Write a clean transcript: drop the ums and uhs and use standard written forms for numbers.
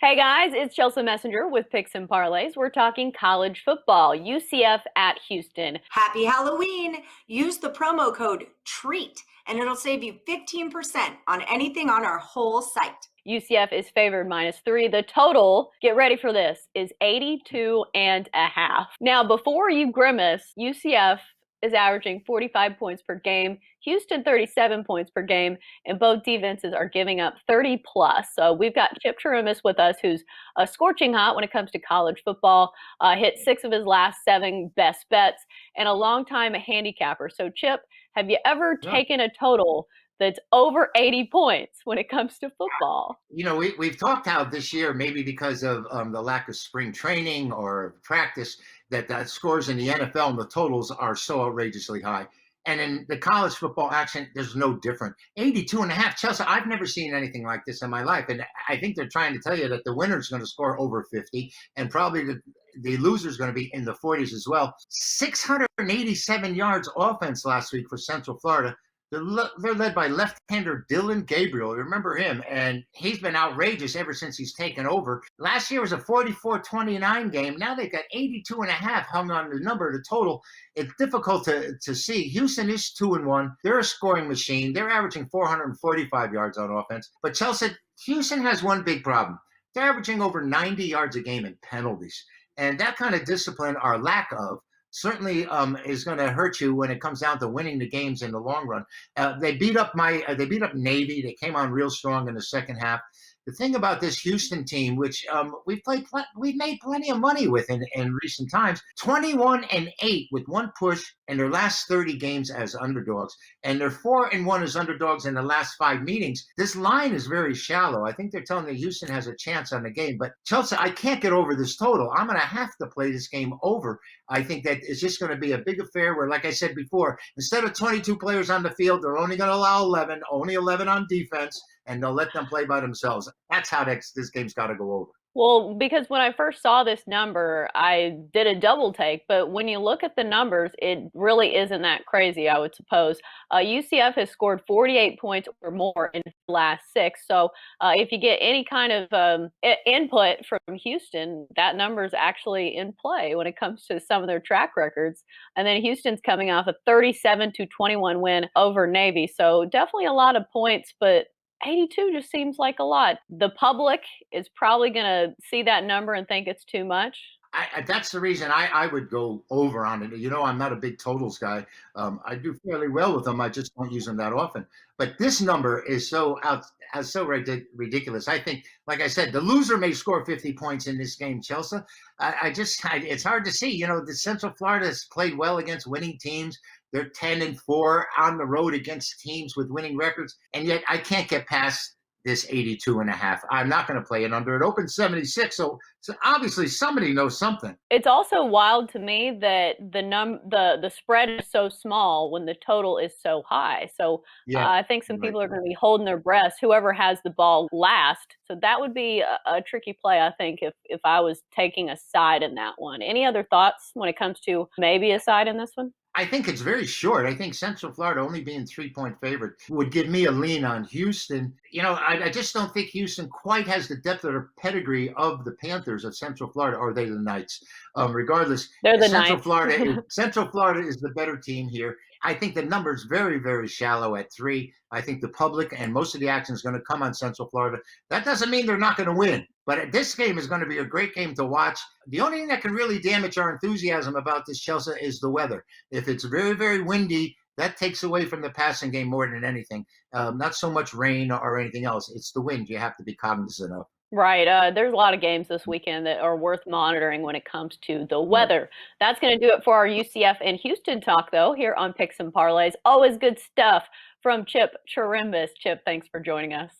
Hey guys, it's Chelsa Messenger with Picks and Parlays. We're talking college football, UCF at Houston. Happy Halloween! Use the promo code TREAT and it'll save you 15% on anything on our whole site. UCF is favored -3. The total, get ready for this, is 82.5. Now, before you grimace, UCF is averaging 45 points per game, Houston 37 points per game, and both defenses are giving up 30 plus. So we've got Chip Chirimbes with us, who's scorching hot when it comes to college football, hit 6 of his last 7 best bets, and a longtime handicapper. So Chip, have you ever Yeah. taken a total that's over 80 points when it comes to football? We've talked how this year, maybe because of the lack of spring training or practice, that the scores in the NFL and the totals are so outrageously high. And in the college football action, there's no different. 82.5. Chelsea, I've never seen anything like this in my life. And I think they're trying to tell you that the winner's going to score over 50 and probably the loser's going to be in the 40s as well. 687 yards offense last week for Central Florida. They're led by left-hander Dylan Gabriel. Remember him, and he's been outrageous ever since he's taken over. Last year was a 44-29 game. Now they've got 82.5 hung on the number, the total. It's difficult to see. Houston is 2-1. They're a scoring machine. They're averaging 445 yards on offense. But Chelsea, Houston has one big problem. They're averaging over 90 yards a game in penalties. And that kind of discipline, or lack of, certainly is going to hurt you when it comes down to winning the games in the long run. They beat up Navy. They came on real strong in the second half. The thing about this Houston team, which we've made plenty of money with in recent times, 21-8 with one push in their last 30 games as underdogs, and they're 4-1 as underdogs in the last 5 meetings. This line is very shallow. I think they're telling me Houston has a chance on the game, but Chelsea, I can't get over this total. I'm going to have to play this game over. I think that it's just going to be a big affair where, like I said before, instead of 22 players on the field, they're only going to allow 11, only 11 on defense, and they'll let them play by themselves. That's how this game's got to go over. Well, because when I first saw this number, I did a double take, but when you look at the numbers, it really isn't that crazy, I would suppose. UCF has scored 48 points or more in the last 6. So if you get any kind of input from Houston, that number is actually in play when it comes to some of their track records. And then Houston's coming off a 37-21 win over Navy. So definitely a lot of points, but 82 just seems like a lot. The public is probably going to see that number and think it's too much. That's the reason I would go over on it. I'm not a big totals guy. I do fairly well with them. I just don't use them that often. But this number is so ridiculous. I think, like I said, the loser may score 50 points in this game, Chelsea. It's hard to see. The Central Florida has played well against winning teams. They're 10-4 on the road against teams with winning records. And yet I can't get past this 82.5. I'm not going to play it under. It opened 76. So obviously somebody knows something. It's also wild to me that the spread is so small when the total is so high. So Yeah, I think some people are going to be holding their breath, whoever has the ball last. So that would be a tricky play, I think, if I was taking a side in that one. Any other thoughts when it comes to maybe a side in this one? I think it's very short. I think Central Florida only being 3-point favorite would give me a lean on Houston. I just don't think Houston quite has the depth or pedigree of the Panthers of Central Florida, or are they the Knights? Regardless, They're the Central Knights. Central Florida is the better team here. I think the number is very, very shallow at 3. I think the public and most of the action is going to come on Central Florida. That doesn't mean they're not going to win, but this game is going to be a great game to watch. The only thing that can really damage our enthusiasm about this, Chelsea, is the weather. If it's very, very windy, that takes away from the passing game more than anything. Not so much rain or anything else. It's the wind you have to be cognizant of. Right. There's a lot of games this weekend that are worth monitoring when it comes to the weather. That's going to do it for our UCF and Houston talk, though, here on Picks and Parlays. Always good stuff from Chip Chirimbes. Chip, thanks for joining us.